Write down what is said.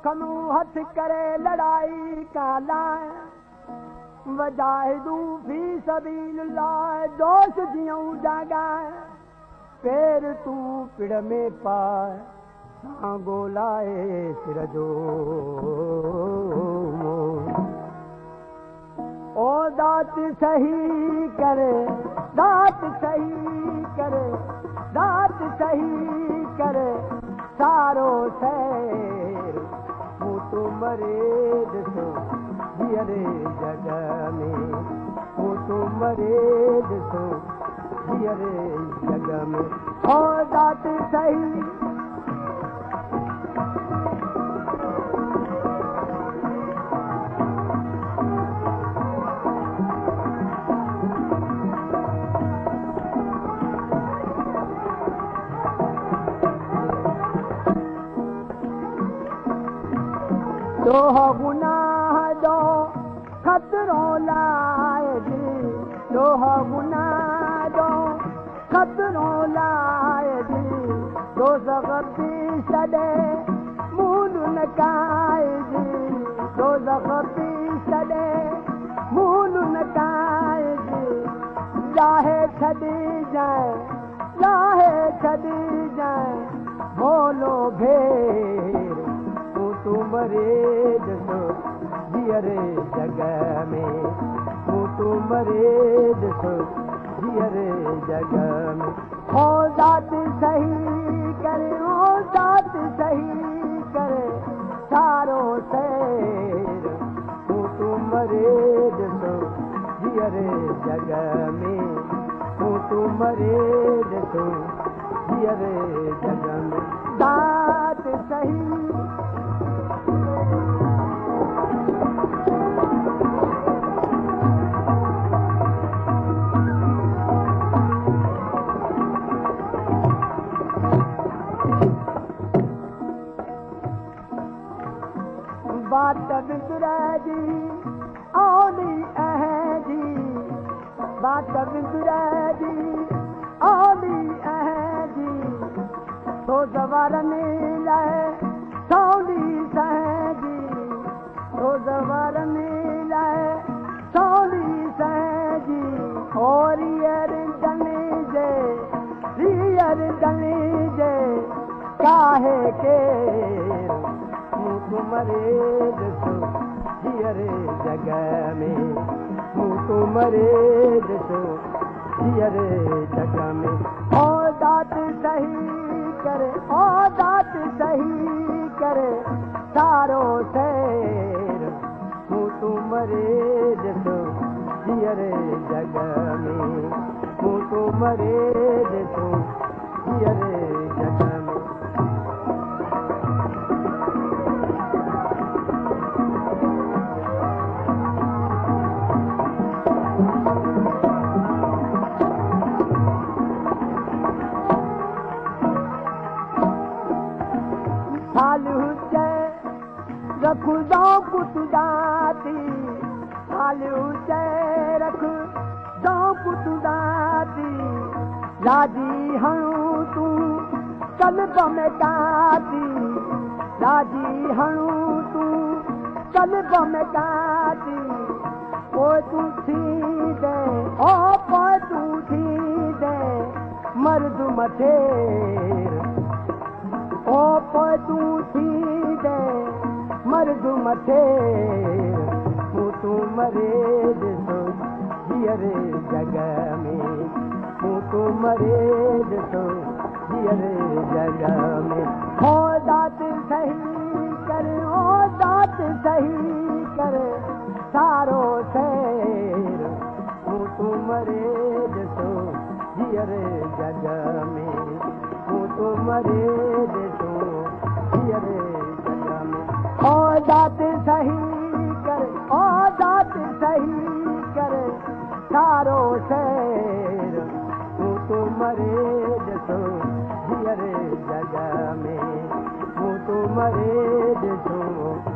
खनू हथ करे लड़ाई काला वजाहिदू फी सबीलिल्लाह दोस्त जियूं जागा पैर तू पिड़ में पाए सांगो लाए सिर जो ओ दात सही करे दात सही करे दात सही करे सारो शहर मूं तू मरे ॾिसो हीअरे जग में मूं तू मरे ॾिसो हीअरे जग में ओ दात सही दोह गुनाह दो खतरो लाए दी दोह गुनाह दो खतरो लाए दी दो ज़गती सदे मून नकाए दी दो ज़गती सदे मून नकाए दी लाहे छड़ी जाए बोलो भेर तू मरे ॾिसो हीअरे जग में तू मरे ॾिसो हीअरे जग में ओ दात सही करे ओ दात सही करे सारो शहर तू मरे ॾिसो हीअरे जग में तू मरे ॾिसो हीअरे जग में दात सही बात बिगड़ी औली अहदी बात बिगड़ी औली अहदी तो जवारने लाए सौली सहदी तो जवारने लाए सौली सहदी और रियर डने जे काहे के तू मरे ॾिसो हीअरे जग में तू मरे ॾिसो हीअरे जग में ओ दात सही करे ओ दात सही करे सारो शहर तू मरे ॾिसो हीअरे जग में तू मरे ॾिसो हीअरे जग में रख दो कुतुदाती हालू से रख दो कुतुदाती राजी हणू तू कल्ब में काती राजी हणू तू कल्ब में काती पोइ तू थी दे ओ पोइ तू थी दे मर्द मथे ओ पोइ तू थी दे मर्द मथे तू मरे ॾिसो हीअरे जग में तू मरे ॾिसो हीअरे जग में ओ दात सही करे ओ दात सही करे सारो शहर तू मरे ॾिसो हीअरे जग में तू मरे ॾिसो हीअरे जग में ओ दात सही करे ओ दात सही करे सारो शहर तू मरे ॾिसो हीअरे जग में तू मरे ॾिठो